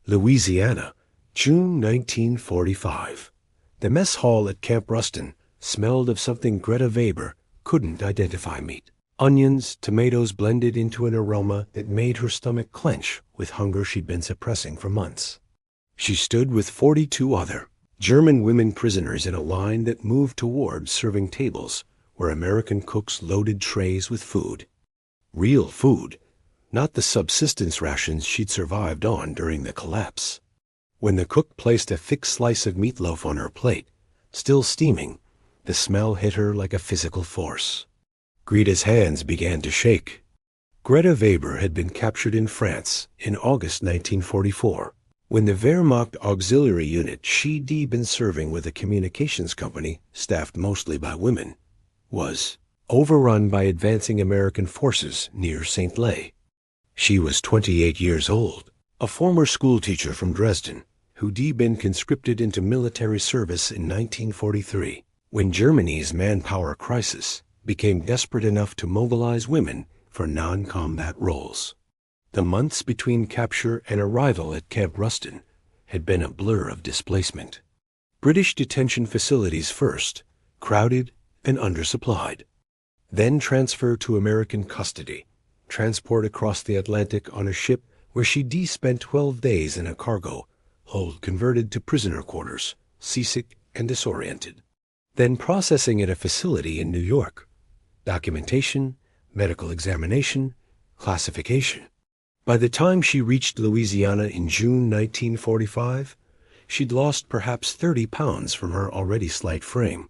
Louisiana, June 1945. The mess hall at Camp Rustin smelled of something Greta Weber couldn't identify meat. Onions, tomatoes blended into an aroma that made her stomach clench with hunger she'd been suppressing for months. She stood with 42 other German women prisoners in a line that moved toward serving tables where American cooks loaded trays with food. Real food, not the subsistence rations she'd survived on during the collapse. When the cook placed a thick slice of meatloaf on her plate, still steaming, the smell hit her like a physical force. Greta's hands began to shake. Greta Weber had been captured in France in August 1944, when the Wehrmacht auxiliary unit she'd been serving with a communications company staffed mostly by women was overrun by advancing American forces near St. Lay. She was 28 years old, a former schoolteacher from Dresden, who'd been conscripted into military service in 1943, when Germany's manpower crisis became desperate enough to mobilize women for non-combat roles. The months between capture and arrival at Camp Rustin had been a blur of displacement. British detention facilities first, crowded and undersupplied. Then transfer to American custody, transport across the Atlantic on a ship where she'd spent 12 days in a cargo hold converted to prisoner quarters, seasick and disoriented. Then processing at a facility in New York. Documentation, medical examination, classification. By the time she reached Louisiana in June 1945, she'd lost perhaps 30 pounds from her already slight frame.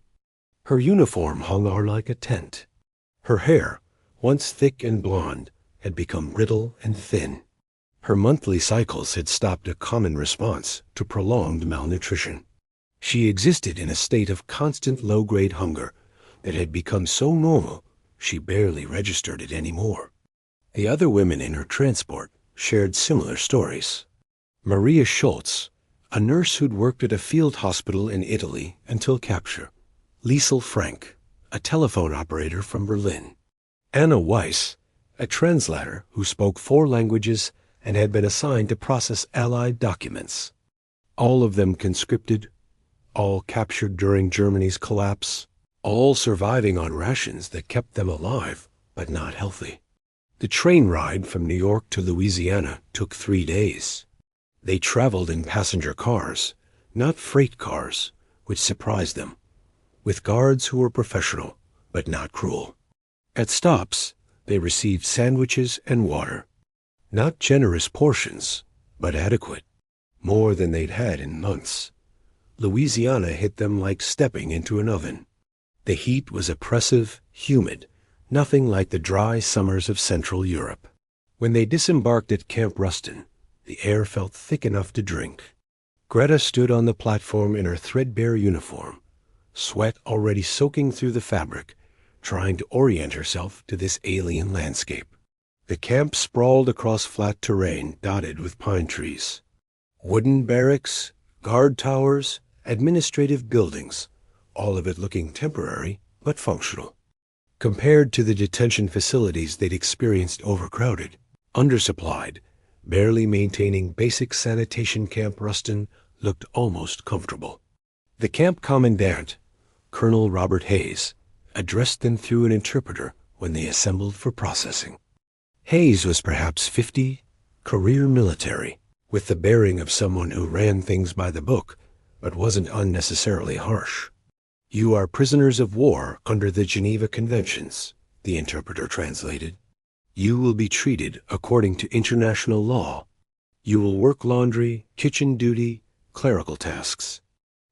Her uniform hung over like a tent. Her hair, once thick and blonde, had become brittle and thin. Her monthly cycles had stopped a common response to prolonged malnutrition. She existed in a state of constant low-grade hunger that had become so normal she barely registered it anymore. The other women in her transport shared similar stories. Maria Schultz, a nurse who'd worked at a field hospital in Italy until capture. Liesel Frank, a telephone operator from Berlin. Anna Weiss, a translator who spoke 4 languages and had been assigned to process Allied documents. All of them conscripted, all captured during Germany's collapse, all surviving on rations that kept them alive but not healthy. The train ride from New York to Louisiana took 3 days. They traveled in passenger cars, not freight cars, which surprised them, with guards who were professional but not cruel. At stops, they received sandwiches and water. Not generous portions, but adequate, more than they'd had in months. Louisiana hit them like stepping into an oven. The heat was oppressive, humid, nothing like the dry summers of Central Europe. When they disembarked at Camp Rustin, the air felt thick enough to drink. Greta stood on the platform in her threadbare uniform, sweat already soaking through the fabric, trying to orient herself to this alien landscape. The camp sprawled across flat terrain dotted with pine trees. Wooden barracks, guard towers, administrative buildings, all of it looking temporary but functional. Compared to the detention facilities they'd experienced overcrowded, undersupplied, barely maintaining basic sanitation, Camp Rustin looked almost comfortable. The camp commandant, Colonel Robert Hayes, addressed them through an interpreter when they assembled for processing. Hayes was perhaps 50, career military, with the bearing of someone who ran things by the book, but wasn't unnecessarily harsh. "You are prisoners of war under the Geneva Conventions," the interpreter translated. "You will be treated according to international law. You will work laundry, kitchen duty, clerical tasks.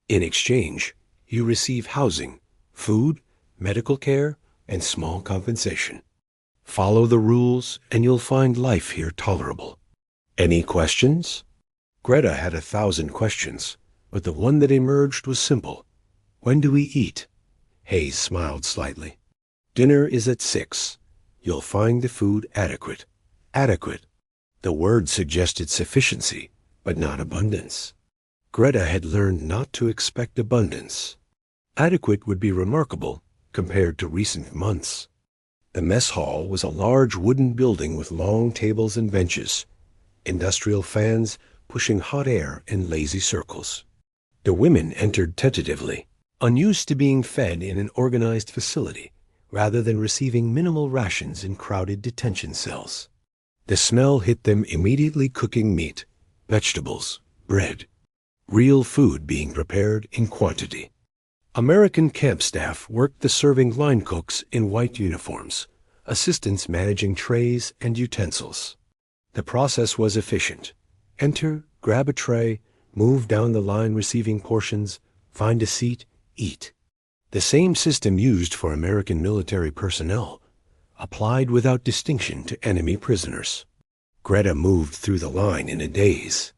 In exchange, you receive housing, food, medical care, and small compensation. Follow the rules, and you'll find life here tolerable. Any questions?" Greta had 1,000 questions, but the one that emerged was simple. "When do we eat?" Hayes smiled slightly. "Dinner is at 6. You'll find the food adequate." Adequate. The word suggested sufficiency, but not abundance. Greta had learned not to expect abundance. Adequate would be remarkable compared to recent months. The mess hall was a large wooden building with long tables and benches. Industrial fans pushing hot air in lazy circles. The women entered tentatively, unused to being fed in an organized facility, rather than receiving minimal rations in crowded detention cells. The smell hit them immediately, cooking meat, vegetables, bread, real food being prepared in quantity. American camp staff worked the serving line cooks in white uniforms, assistants managing trays and utensils. The process was efficient. Enter, grab a tray, move down the line receiving portions, find a seat, eat. The same system used for American military personnel, applied without distinction to enemy prisoners. Greta moved through the line in a daze.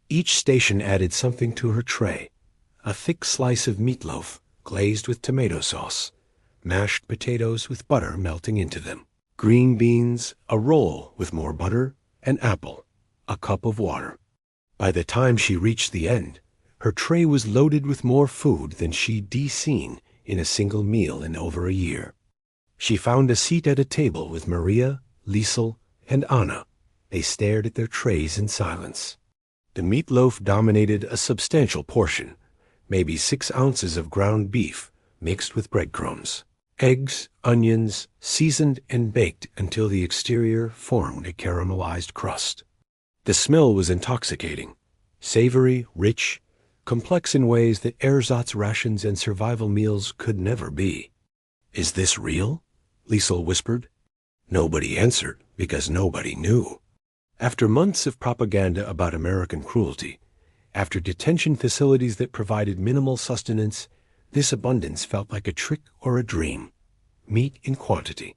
Each station added something to her tray: a thick slice of meatloaf glazed with tomato sauce, mashed potatoes with butter melting into them, green beans, a roll with more butter, an apple, a cup of water. By the time she reached the end, her tray was loaded with more food than she'd seen in a single meal in over a year. She found a seat at a table with Maria, Liesel, and Anna. They stared at their trays in silence. The meatloaf dominated a substantial portion, maybe 6 ounces of ground beef mixed with breadcrumbs, eggs, onions, seasoned and baked until the exterior formed a caramelized crust. The smell was intoxicating, savory, rich, complex in ways that ersatz rations and survival meals could never be. "Is this real?" Liesel whispered. Nobody answered because nobody knew. After months of propaganda about American cruelty, after detention facilities that provided minimal sustenance, this abundance felt like a trick or a dream. Meat in quantity,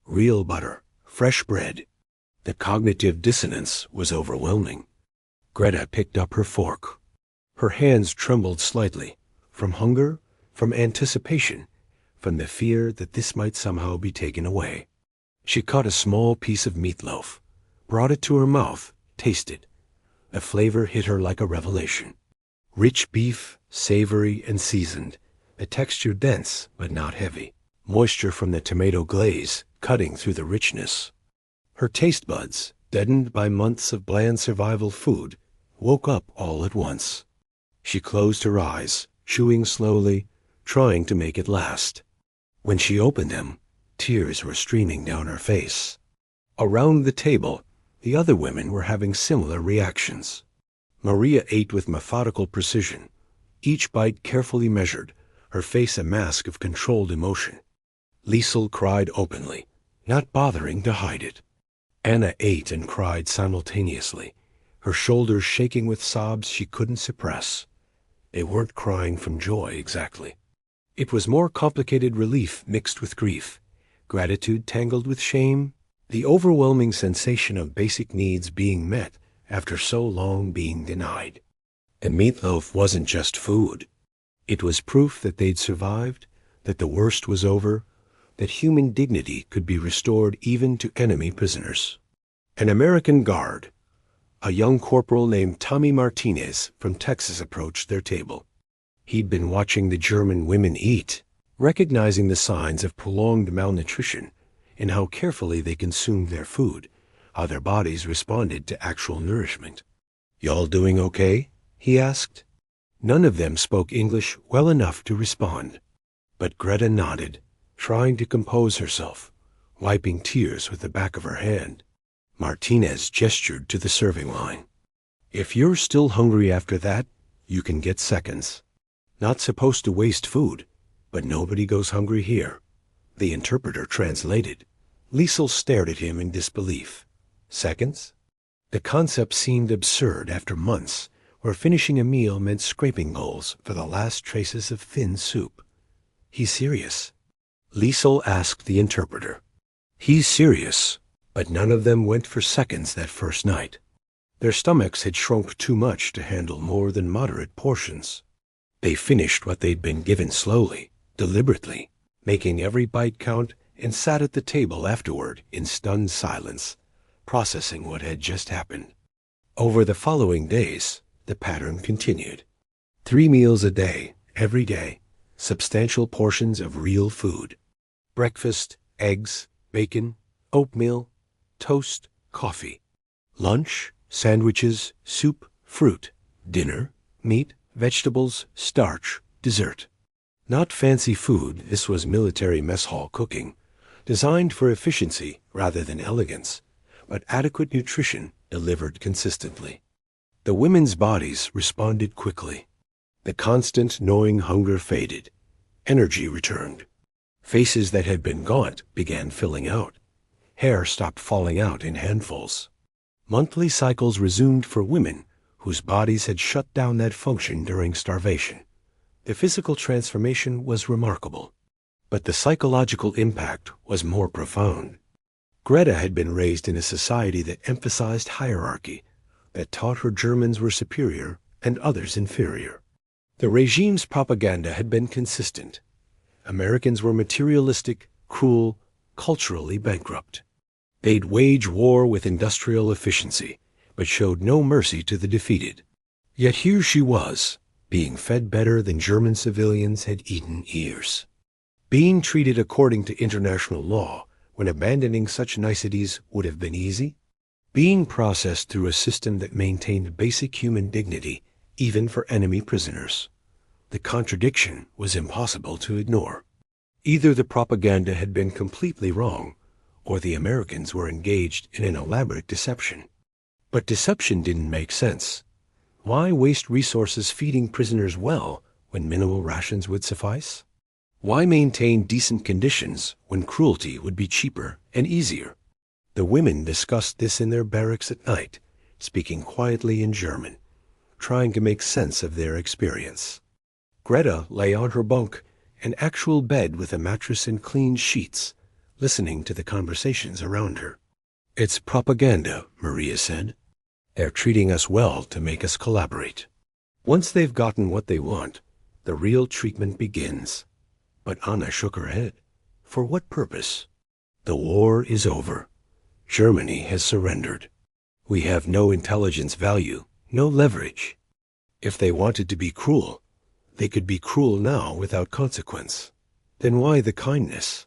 real butter, fresh bread. The cognitive dissonance was overwhelming. Greta picked up her fork. Her hands trembled slightly, from hunger, from anticipation, from the fear that this might somehow be taken away. She cut a small piece of meatloaf, brought it to her mouth, tasted. The flavor hit her like a revelation. Rich beef, savory and seasoned, the texture dense but not heavy, moisture from the tomato glaze cutting through the richness. Her taste buds, deadened by months of bland survival food, woke up all at once. She closed her eyes, chewing slowly, trying to make it last. When she opened them, tears were streaming down her face. Around the table, the other women were having similar reactions. Maria ate with methodical precision, each bite carefully measured, her face a mask of controlled emotion. Liesel cried openly, not bothering to hide it. Anna ate and cried simultaneously, her shoulders shaking with sobs she couldn't suppress. They weren't crying from joy exactly. It was more complicated relief mixed with grief, gratitude tangled with shame, the overwhelming sensation of basic needs being met after so long being denied. And meatloaf wasn't just food. It was proof that they'd survived, that the worst was over, that human dignity could be restored even to enemy prisoners. An American guard, a young corporal named Tommy Martinez from Texas, approached their table. He'd been watching the German women eat, recognizing the signs of prolonged malnutrition and how carefully they consumed their food, how their bodies responded to actual nourishment. "Y'all doing okay?" he asked. None of them spoke English well enough to respond, but Greta nodded, trying to compose herself, wiping tears with the back of her hand. Martinez gestured to the serving line. "If you're still hungry after that, you can get seconds. Not supposed to waste food, but nobody goes hungry here." The interpreter translated. Liesel stared at him in disbelief. Seconds? The concept seemed absurd after months, where finishing a meal meant scraping goals for the last traces of thin soup. "He's serious?" Liesel asked the interpreter. "He's serious," but none of them went for seconds that first night. Their stomachs had shrunk too much to handle more than moderate portions. They finished what they'd been given slowly, deliberately, making every bite count, and sat at the table afterward in stunned silence, processing what had just happened. Over the following days, the pattern continued. 3 meals a day, every day, substantial portions of real food. Breakfast, eggs, bacon, oatmeal, toast, coffee. Lunch, sandwiches, soup, fruit, dinner, meat, vegetables, starch, dessert. Not fancy food, this was military mess hall cooking, designed for efficiency rather than elegance, but adequate nutrition delivered consistently. The women's bodies responded quickly. The constant gnawing hunger faded. Energy returned. Faces that had been gaunt began filling out. Hair stopped falling out in handfuls. Monthly cycles resumed for women whose bodies had shut down that function during starvation. The physical transformation was remarkable, but the psychological impact was more profound. Greta had been raised in a society that emphasized hierarchy, that taught her Germans were superior and others inferior. The regime's propaganda had been consistent. Americans were materialistic, cruel, culturally bankrupt. They'd wage war with industrial efficiency, but showed no mercy to the defeated. Yet here she was, being fed better than German civilians had eaten ears. Being treated according to international law when abandoning such niceties would have been easy. Being processed through a system that maintained basic human dignity, even for enemy prisoners. The contradiction was impossible to ignore. Either the propaganda had been completely wrong, or the Americans were engaged in an elaborate deception. But deception didn't make sense. Why waste resources feeding prisoners well when minimal rations would suffice? Why maintain decent conditions when cruelty would be cheaper and easier? The women discussed this in their barracks at night, speaking quietly in German, trying to make sense of their experience. Greta lay on her bunk, an actual bed with a mattress and clean sheets, listening to the conversations around her. "It's propaganda," Maria said. "They're treating us well to make us collaborate. Once they've gotten what they want, the real treatment begins." But Anna shook her head. For what purpose? The war is over. Germany has surrendered. We have no intelligence value, no leverage. If they wanted to be cruel, they could be cruel now without consequence. Then why the kindness?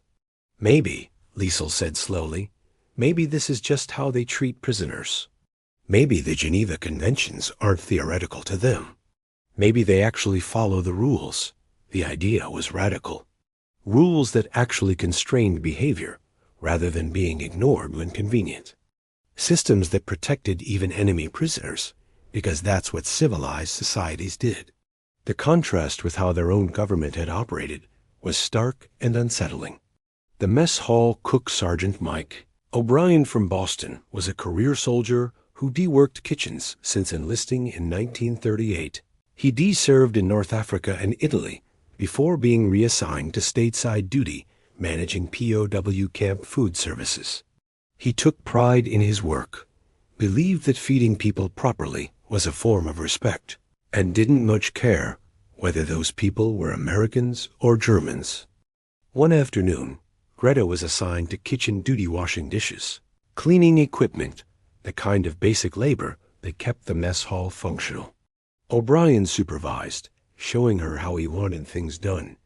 "Maybe," Liesel said slowly, "maybe this is just how they treat prisoners. Maybe the Geneva Conventions aren't theoretical to them. Maybe they actually follow the rules." The idea was radical. Rules that actually constrained behavior, rather than being ignored when convenient. Systems that protected even enemy prisoners, because that's what civilized societies did. The contrast with how their own government had operated was stark and unsettling. The mess hall cook Sergeant Mike O'Brien from Boston was a career soldier who deworked kitchens since enlisting in 1938. He de-served in North Africa and Italy before being reassigned to stateside duty managing POW camp food services. He took pride in his work, believed that feeding people properly was a form of respect, and didn't much care whether those people were Americans or Germans. One afternoon, Greta was assigned to kitchen duty washing dishes, cleaning equipment, the kind of basic labor that kept the mess hall functional. O'Brien supervised, showing her how he wanted things done,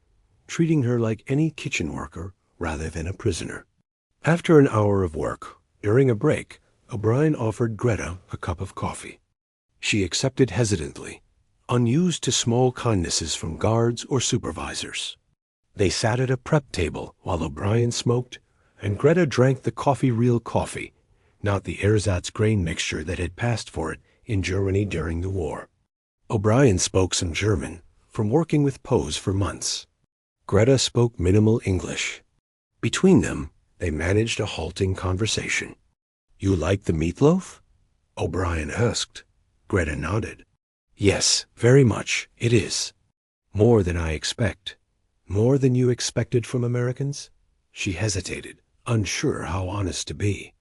treating her like any kitchen worker rather than a prisoner. After an hour of work, during a break, O'Brien offered Greta a cup of coffee. She accepted hesitantly, unused to small kindnesses from guards or supervisors. They sat at a prep table while O'Brien smoked, and Greta drank the real coffee, not the ersatz grain mixture that had passed for it in Germany during the war. O'Brien spoke some German, from working with POWs for months. Greta spoke minimal English. Between them, they managed a halting conversation. "You like the meatloaf?" O'Brien asked. Greta nodded. "Yes, very much, it is. More than I expect. More than you expected from Americans?" She hesitated, unsure how honest to be.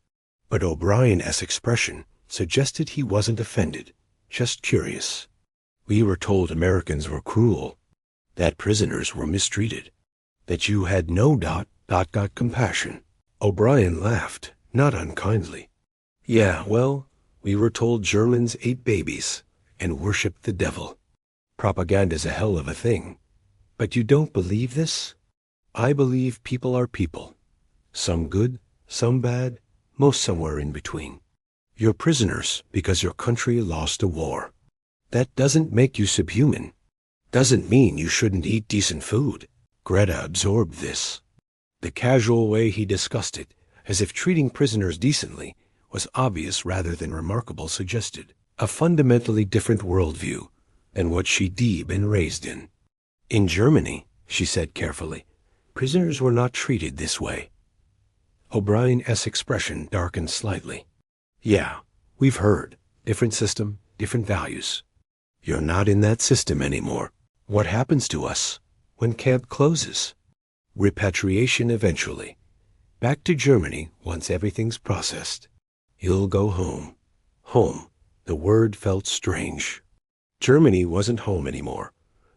But O'Brien's expression suggested he wasn't offended, just curious. "We were told Americans were cruel, that prisoners were mistreated, that you had no compassion." O'Brien laughed, not unkindly. "Yeah, well, we were told Germans ate babies and worshipped the devil. Propaganda's a hell of a thing. But you don't believe this? I believe people are people. Some good, some bad, most somewhere in between. You're prisoners because your country lost a war. That doesn't make you subhuman. Doesn't mean you shouldn't eat decent food. Greta absorbed this. The casual way he discussed it, as if treating prisoners decently, was obvious rather than remarkable, suggested a fundamentally different worldview than what she'd been raised in. In Germany, she said carefully, prisoners were not treated this way. O'Brien's expression darkened slightly. Yeah, we've heard. Different system, different values. You're not in that system anymore. What happens to us when camp closes? Repatriation eventually. Back to Germany once everything's processed. You'll go home. Home. The word felt strange. Germany wasn't home anymore.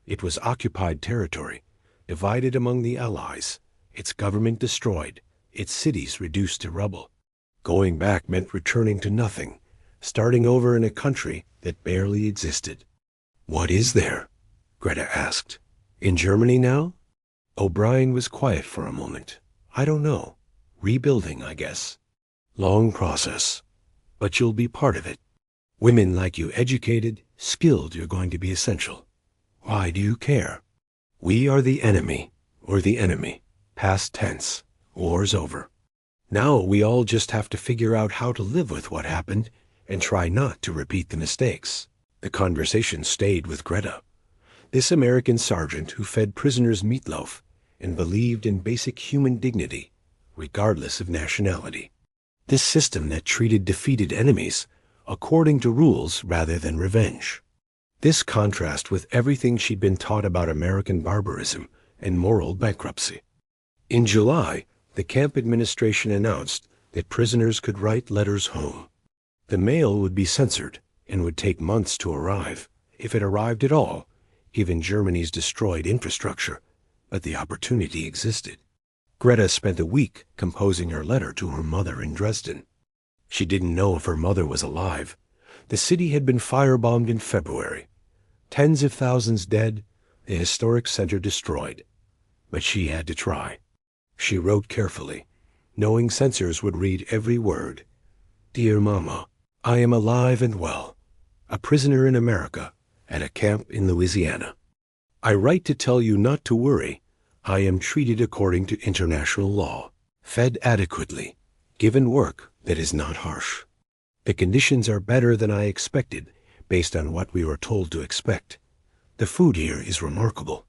It was occupied territory, divided among the Allies, its government destroyed, its cities reduced to rubble. Going back meant returning to nothing, starting over in a country that barely existed. What is there? Greta asked. In Germany now? O'Brien was quiet for a moment. I don't know. Rebuilding, I guess. Long process. But you'll be part of it. Women like you, educated, skilled, you're going to be essential. Why do you care? We are the enemy, or the enemy. Past tense. War's over. Now we all just have to figure out how to live with what happened and try not to repeat the mistakes. The conversation stayed with Greta. This American sergeant who fed prisoners meatloaf and believed in basic human dignity, regardless of nationality. This system that treated defeated enemies according to rules rather than revenge. This contrast with everything she'd been taught about American barbarism and moral bankruptcy. In July, the camp administration announced that prisoners could write letters home. The mail would be censored and would take months to arrive, if it arrived at all, given Germany's destroyed infrastructure, but the opportunity existed. Greta spent a week composing her letter to her mother in Dresden. She didn't know if her mother was alive. The city had been firebombed in February. Tens of thousands dead, the historic center destroyed. But she had to try. She wrote carefully, knowing censors would read every word. Dear Mama, I am alive and well, a prisoner in America, at a camp in Louisiana. I write to tell you not to worry. I am treated according to international law, fed adequately, given work that is not harsh. The conditions are better than I expected, based on what we were told to expect. The food here is remarkable.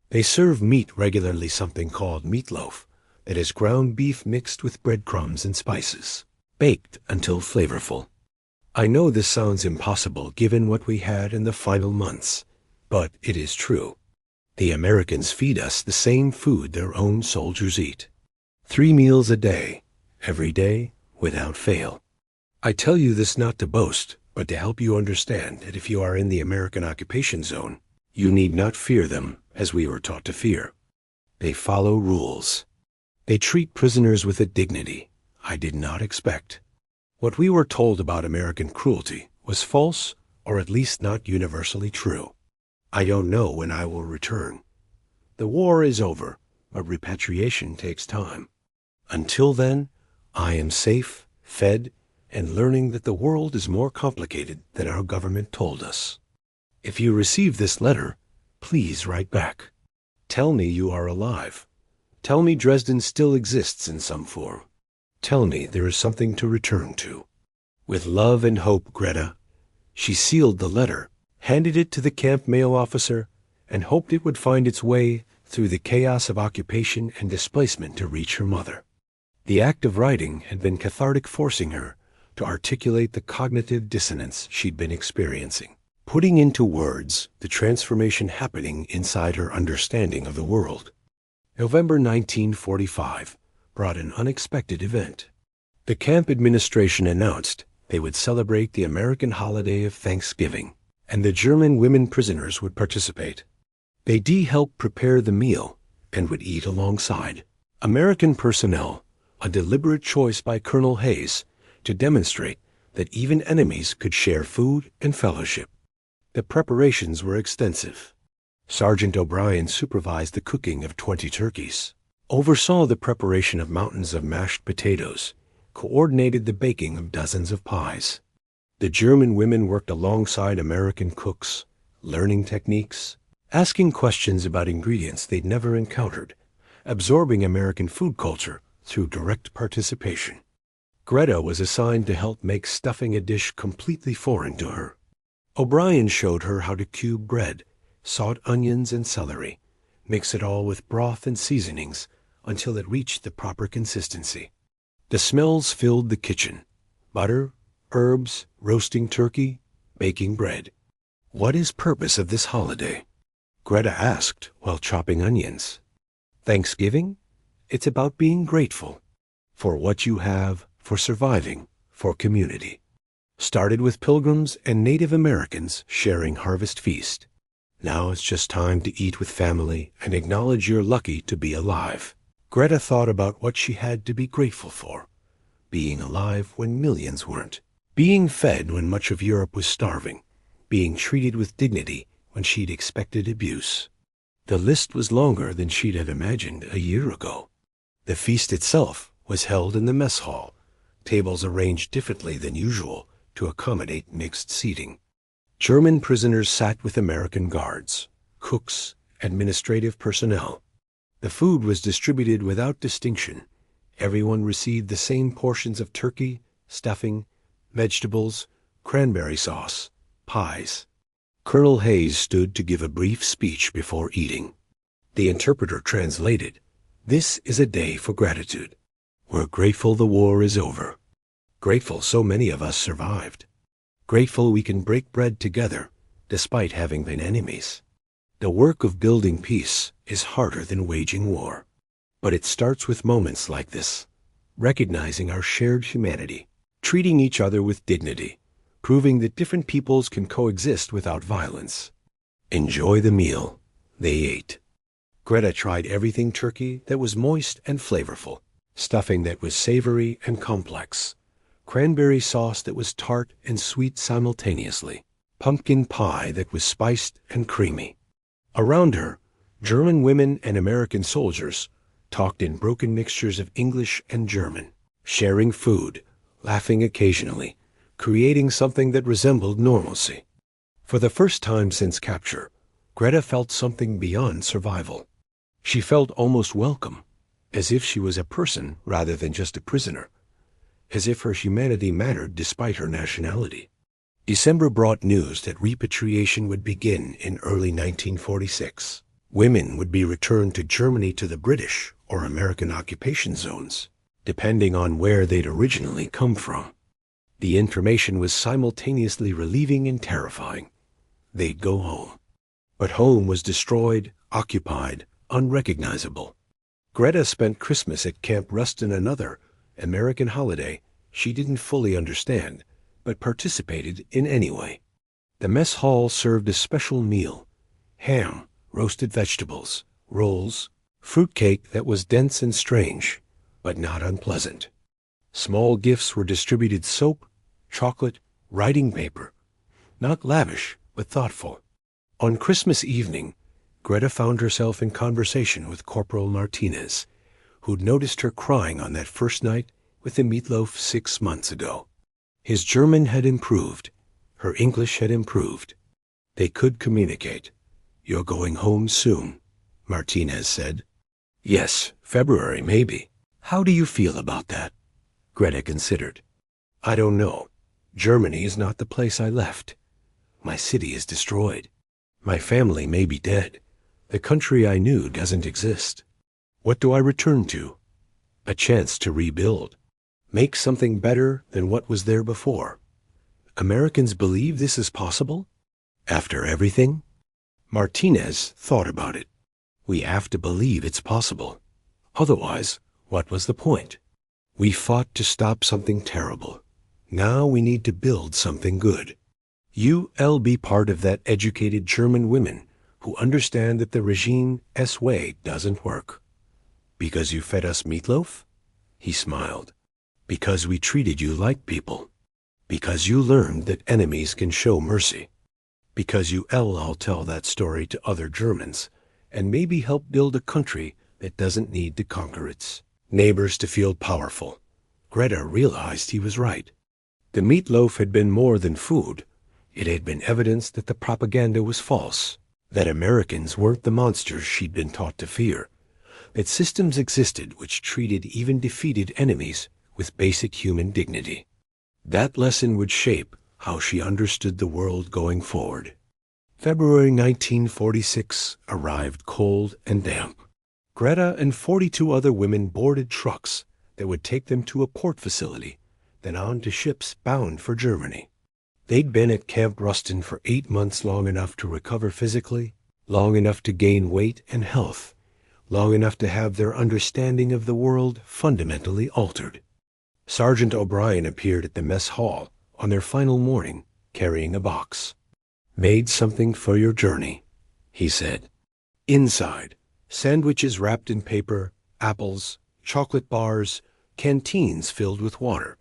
They serve meat regularly, something called meatloaf, that is ground beef mixed with breadcrumbs and spices, baked until flavorful. I know this sounds impossible given what we had in the final months, but it is true. The Americans feed us the same food their own soldiers eat. 3 meals a day, every day, without fail. I tell you this not to boast, but to help you understand that if you are in the American occupation zone, you need not fear them as we were taught to fear. They follow rules. They treat prisoners with a dignity I did not expect. What we were told about American cruelty was false, or at least not universally true. I don't know when I will return. The war is over, but repatriation takes time. Until then, I am safe, fed, and learning that the world is more complicated than our government told us. If you receive this letter, please write back. Tell me you are alive. Tell me Dresden still exists in some form. Tell me there is something to return to. With love and hope, Greta. She sealed the letter, handed it to the camp mail officer, and hoped it would find its way through the chaos of occupation and displacement to reach her mother. The act of writing had been cathartic, forcing her to articulate the cognitive dissonance she'd been experiencing, putting into words the transformation happening inside her understanding of the world. November 1945 brought an unexpected event. The camp administration announced they would celebrate the American holiday of Thanksgiving, and the German women prisoners would participate. They'd help prepare the meal and would eat alongside. American personnel, a deliberate choice by Colonel Hayes to demonstrate that even enemies could share food and fellowship. The preparations were extensive. Sergeant O'Brien supervised the cooking of 20 turkeys, oversaw the preparation of mountains of mashed potatoes, coordinated the baking of dozens of pies. The German women worked alongside American cooks, learning techniques, asking questions about ingredients they'd never encountered, absorbing American food culture through direct participation. Greta was assigned to help make stuffing a dish completely foreign to her. O'Brien showed her how to cube bread, salt onions and celery, mix it all with broth and seasonings until it reached the proper consistency. The smells filled the kitchen: butter, herbs, roasting turkey, baking bread. "What is purpose of this holiday?" Greta asked while chopping onions. "Thanksgiving? It's about being grateful for what you have, for surviving, for community." Started with Pilgrims and Native Americans sharing harvest feast. Now it's just time to eat with family and acknowledge you're lucky to be alive. Greta thought about what she had to be grateful for: being alive when millions weren't, being fed when much of Europe was starving, being treated with dignity when she'd expected abuse. The list was longer than she'd have imagined a year ago. The feast itself was held in the mess hall, tables arranged differently than usual to accommodate mixed seating. German prisoners sat with American guards, cooks, administrative personnel. The food was distributed without distinction. Everyone received the same portions of turkey, stuffing, vegetables, cranberry sauce, pies. Colonel Hayes stood to give a brief speech before eating. The interpreter translated, "This is a day for gratitude. We're grateful the war is over. Grateful so many of us survived. Grateful we can break bread together despite having been enemies. The work of building peace is harder than waging war. But it starts with moments like this, recognizing our shared humanity, treating each other with dignity, proving that different peoples can coexist without violence." Enjoy the meal. They ate. Greta tried everything turkey that was moist and flavorful, stuffing that was savory and complex, cranberry sauce that was tart and sweet simultaneously, pumpkin pie that was spiced and creamy. Around her, German women and American soldiers talked in broken mixtures of English and German, sharing food, laughing occasionally, creating something that resembled normalcy. For the first time since capture, Greta felt something beyond survival. She felt almost welcome, as if she was a person rather than just a prisoner, as if her humanity mattered despite her nationality. December brought news that repatriation would begin in early 1946. Women would be returned to Germany, to the British or American occupation zones, depending on where they'd originally come from. The information was simultaneously relieving and terrifying. They'd go home. But home was destroyed, occupied, unrecognizable. Greta spent Christmas at Camp Rustin, another American holiday she didn't fully understand, but participated in anyway. The mess hall served a special meal: ham, roasted vegetables, rolls, fruitcake that was dense and strange, but not unpleasant. Small gifts were distributed: soap, chocolate, writing paper. Not lavish, but thoughtful. On Christmas evening, Greta found herself in conversation with Corporal Martinez, who'd noticed her crying on that first night with the Meatloaf 6 months ago. His German had improved. Her English had improved. They could communicate. "You're going home soon," Martinez said. "Yes, February, maybe." "How do you feel about that?" Greta considered. "I don't know. Germany is not the place I left. My city is destroyed. My family may be dead. The country I knew doesn't exist. What do I return to? A chance to rebuild. Make something better than what was there before. Americans believe this is possible? After everything?" Martinez thought about it. "We have to believe it's possible. Otherwise, what was the point? We fought to stop something terrible. Now we need to build something good. You'll be part of that educated German women who understand that the regime's way doesn't work. Because you fed us meatloaf?" He smiled. "Because we treated you like people. Because you learned that enemies can show mercy. Because you'll tell that story to other Germans and maybe help build a country that doesn't need to conquer its neighbors to feel powerful." Greta realized he was right. The meatloaf had been more than food. It had been evidence that the propaganda was false, that Americans weren't the monsters she'd been taught to fear, that systems existed which treated even defeated enemies with basic human dignity. That lesson would shape how she understood the world going forward. February 1946 arrived cold and damp. Greta and 42 other women boarded trucks that would take them to a port facility, then on to ships bound for Germany. They'd been at Camp Rustin for 8 months, long enough to recover physically, long enough to gain weight and health, long enough to have their understanding of the world fundamentally altered. Sergeant O'Brien appeared at the mess hall on their final morning, carrying a box. "Made something for your journey," he said. Inside, sandwiches wrapped in paper, apples, chocolate bars, canteens filled with water,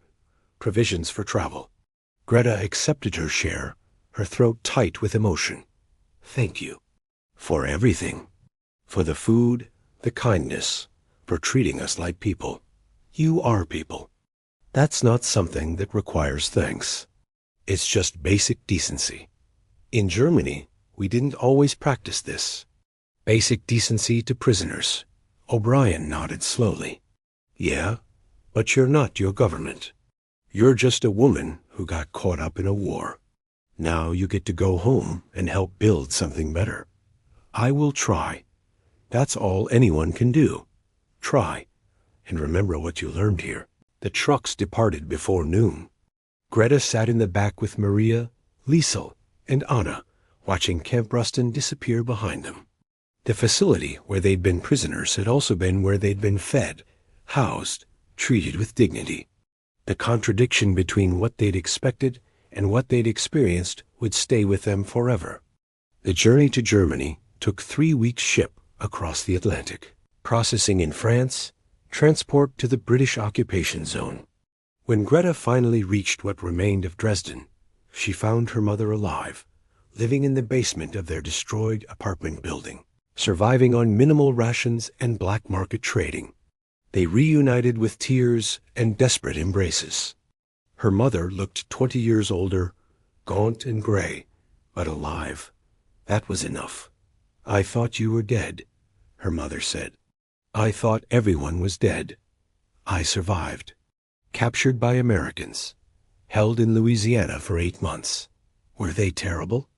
provisions for travel. Greta accepted her share, her throat tight with emotion. "Thank you. For everything. For the food, the kindness, for treating us like people. You are people. That's not something that requires thanks. It's just basic decency. In Germany, we didn't always practice this. Basic decency to prisoners." O'Brien nodded slowly. "Yeah, but you're not your government. You're just a woman who got caught up in a war. Now you get to go home and help build something better. I will try. That's all anyone can do. Try, and remember what you learned here." The trucks departed before noon. Greta sat in the back with Maria, Liesel, and Anna, watching Camp Rustin disappear behind them. The facility where they'd been prisoners had also been where they'd been fed, housed, treated with dignity. The contradiction between what they'd expected and what they'd experienced would stay with them forever. The journey to Germany took 3 weeks' ship across the Atlantic, processing in France, transport to the British occupation zone. When Greta finally reached what remained of Dresden, she found her mother alive, living in the basement of their destroyed apartment building, surviving on minimal rations and black market trading. They reunited with tears and desperate embraces. Her mother looked 20 years older, gaunt and gray, but alive. That was enough. "I thought you were dead," her mother said. "I thought everyone was dead. I survived. Captured by Americans. Held in Louisiana for 8 months. Were they terrible?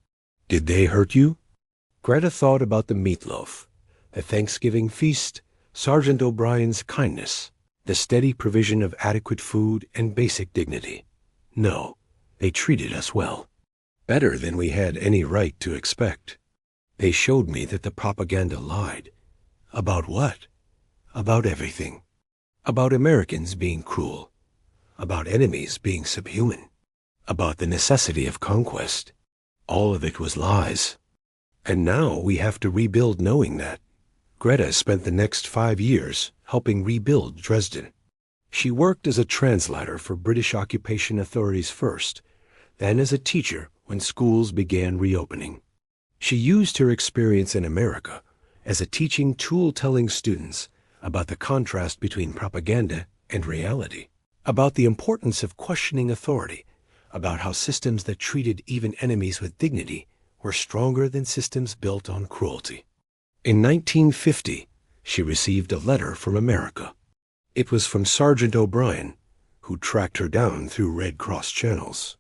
Did they hurt you?" Greta thought about the meatloaf, the Thanksgiving feast, Sergeant O'Brien's kindness, the steady provision of adequate food and basic dignity. No, they treated us well. Better than we had any right to expect. They showed me that the propaganda lied. About what? About everything. About Americans being cruel. About enemies being subhuman. About the necessity of conquest. All of it was lies. And now we have to rebuild knowing that. Greta spent the next 5 years helping rebuild Dresden. She worked as a translator for British occupation authorities first, then as a teacher when schools began reopening. She used her experience in America as a teaching tool, telling students about the contrast between propaganda and reality, about the importance of questioning authority, about how systems that treated even enemies with dignity were stronger than systems built on cruelty. In 1950, she received a letter from America. It was from Sergeant O'Brien, who tracked her down through Red Cross channels.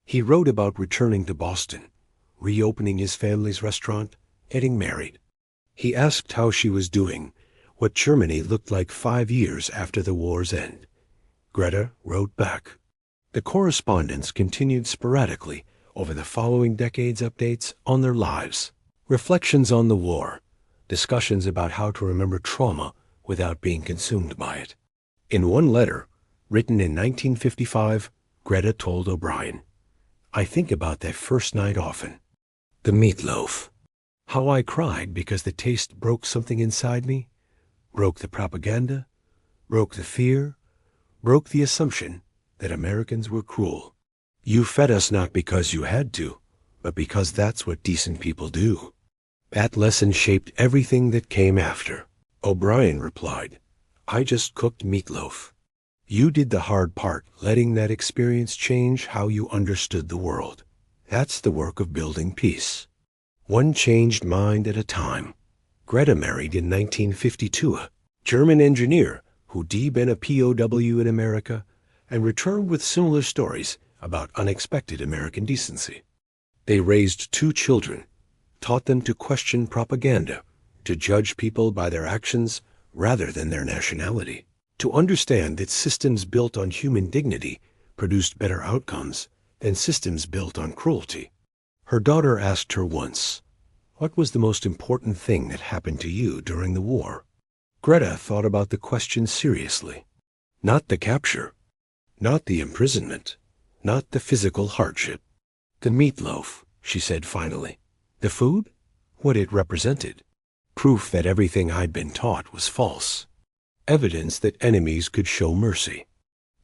He wrote about returning to Boston, reopening his family's restaurant, getting married. He asked how she was doing, what Germany looked like 5 years after the war's end. Greta wrote back. The correspondence continued sporadically over the following decade's updates on their lives, reflections on the war, discussions about how to remember trauma without being consumed by it. In one letter, written in 1955, Greta told O'Brien, "I think about that first night often. The meatloaf. How I cried because the taste broke something inside me, broke the propaganda, broke the fear, broke the assumption that Americans were cruel. You fed us not because you had to, but because that's what decent people do." That lesson shaped everything that came after. O'Brien replied, "I just cooked meatloaf." You did the hard part, letting that experience change how you understood the world. That's the work of building peace. One changed mind at a time. Greta married in 1952 a German engineer who'd been a POW in America and returned with similar stories about unexpected American decency. They raised 2 children, taught them to question propaganda, to judge people by their actions rather than their nationality, to understand that systems built on human dignity produced better outcomes than systems built on cruelty. Her daughter asked her once, "What was the most important thing that happened to you during the war?" Greta thought about the question seriously. Not the capture, not the imprisonment, not the physical hardship. The meatloaf, she said finally. The food? What it represented. Proof that everything I'd been taught was false. Evidence that enemies could show mercy.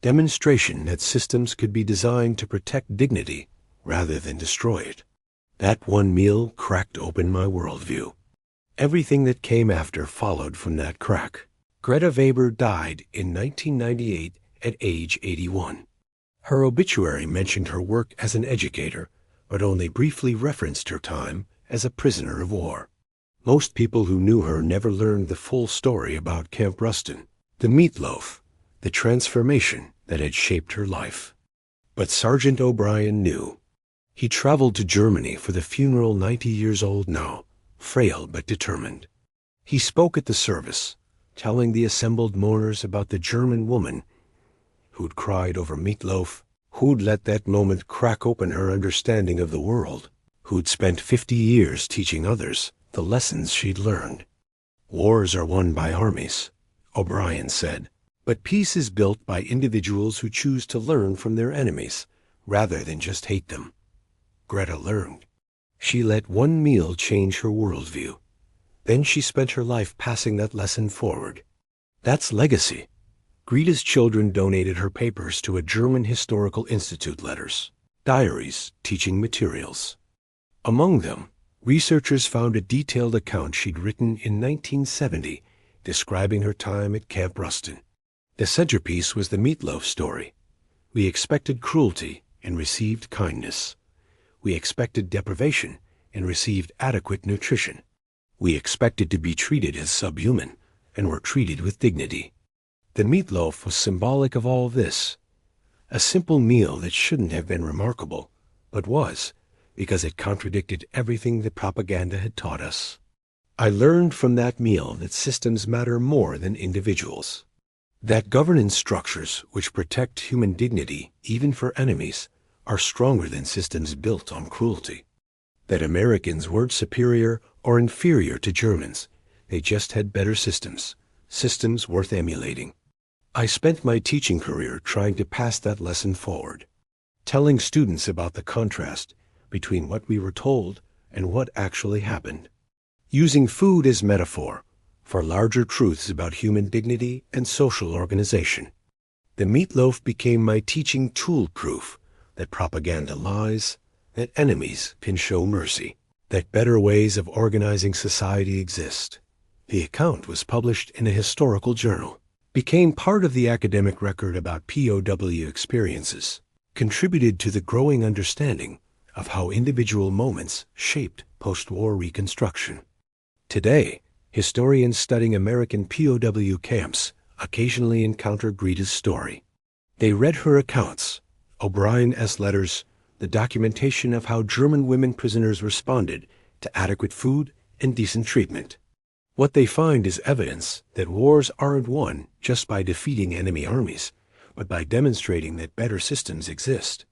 Demonstration that systems could be designed to protect dignity rather than destroy it. That one meal cracked open my worldview. Everything that came after followed from that crack. Greta Weber died in 1998 at age 81. Her obituary mentioned her work as an educator, but only briefly referenced her time as a prisoner of war. Most people who knew her never learned the full story about Camp Rustin, the meatloaf, the transformation that had shaped her life. But Sergeant O'Brien knew. He traveled to Germany for the funeral, 90 years old now, frail but determined. He spoke at the service, telling the assembled mourners about the German woman who'd cried over meatloaf, who'd let that moment crack open her understanding of the world, who'd spent 50 years teaching others the lessons she'd learned. Wars are won by armies, O'Brien said, but peace is built by individuals who choose to learn from their enemies, rather than just hate them. Greta learned. She let one meal change her worldview. Then she spent her life passing that lesson forward. That's legacy. Greta's children donated her papers to a German Historical Institute letters, diaries, teaching materials. Among them, researchers found a detailed account she'd written in 1970 describing her time at Camp Rustin. The centerpiece was the meatloaf story. We expected cruelty and received kindness. We expected deprivation and received adequate nutrition. We expected to be treated as subhuman and were treated with dignity. The meatloaf was symbolic of all this. A simple meal that shouldn't have been remarkable, but was, because it contradicted everything that propaganda had taught us. I learned from that meal that systems matter more than individuals. That governance structures which protect human dignity, even for enemies, are stronger than systems built on cruelty. That Americans weren't superior or inferior to Germans. They just had better systems, systems worth emulating. I spent my teaching career trying to pass that lesson forward, telling students about the contrast between what we were told and what actually happened, using food as metaphor for larger truths about human dignity and social organization. The meatloaf became my teaching tool proof that propaganda lies, that enemies can show mercy, that better ways of organizing society exist. The account was published in a historical journal, became part of the academic record about POW experiences, contributed to the growing understanding of how individual moments shaped post-war reconstruction. Today, historians studying American POW camps occasionally encounter Greta's story. They read her accounts, O'Brien's letters, the documentation of how German women prisoners responded to adequate food and decent treatment. What they find is evidence that wars aren't won just by defeating enemy armies, but by demonstrating that better systems exist.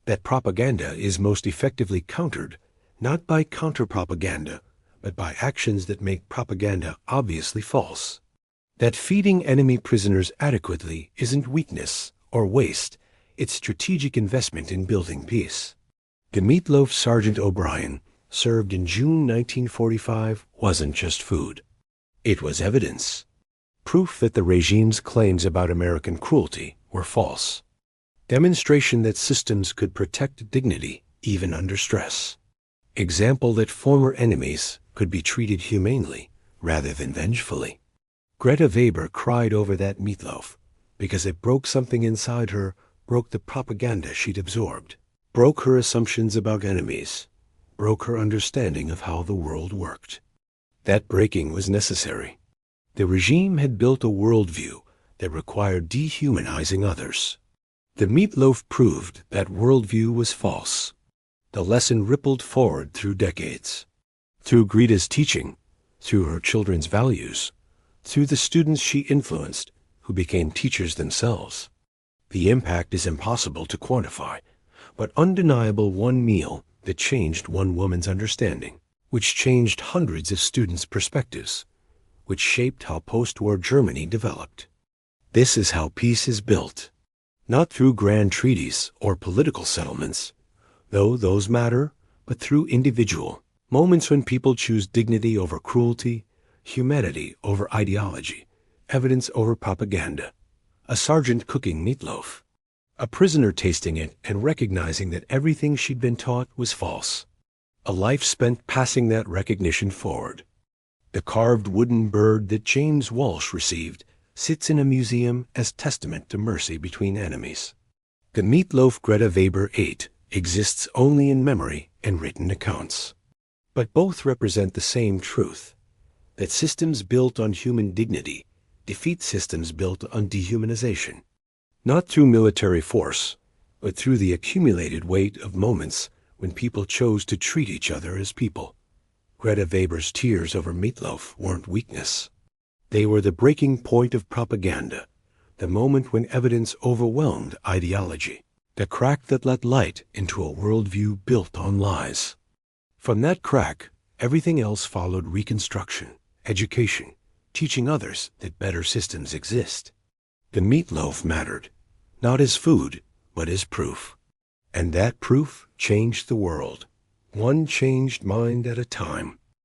That propaganda is most effectively countered, not by counter-propaganda, but by actions that make propaganda obviously false. That feeding enemy prisoners adequately isn't weakness or waste, it's strategic investment in building peace. The meatloaf Sergeant O'Brien served in June 1945 wasn't just food. It was evidence. Proof that the regime's claims about American cruelty were false. Demonstration that systems could protect dignity even under stress. Example that former enemies could be treated humanely rather than vengefully. Greta Weber cried over that meatloaf, because it broke something inside her, broke the propaganda she'd absorbed, broke her assumptions about enemies, broke her understanding of how the world worked. That breaking was necessary. The regime had built a worldview that required dehumanizing others. The Meatloaf proved that worldview was false. The lesson rippled forward through decades. Through Greta's teaching, through her children's values, through the students she influenced, who became teachers themselves. The impact is impossible to quantify, but undeniable: one meal that changed one woman's understanding, which changed hundreds of students' perspectives, which shaped how post-war Germany developed. This is how peace is built, not through grand treaties or political settlements, though those matter, but through individual moments when people choose dignity over cruelty, humanity over ideology, evidence over propaganda. A sergeant cooking meatloaf, a prisoner tasting it and recognizing that everything she'd been taught was false. A life spent passing that recognition forward. The carved wooden bird that James Walsh received sits in a museum as testament to mercy between enemies. The meatloaf Greta Weber ate exists only in memory and written accounts. But both represent the same truth, that systems built on human dignity defeat systems built on dehumanization, not through military force, but through the accumulated weight of moments when people chose to treat each other as people. Greta Weber's tears over meatloaf weren't weakness. They were the breaking point of propaganda, the moment when evidence overwhelmed ideology, the crack that let light into a worldview built on lies. From that crack, everything else followed: reconstruction, education, teaching others that better systems exist. The meatloaf mattered, not as food, but as proof. And that proof changed the world, one changed mind at a time.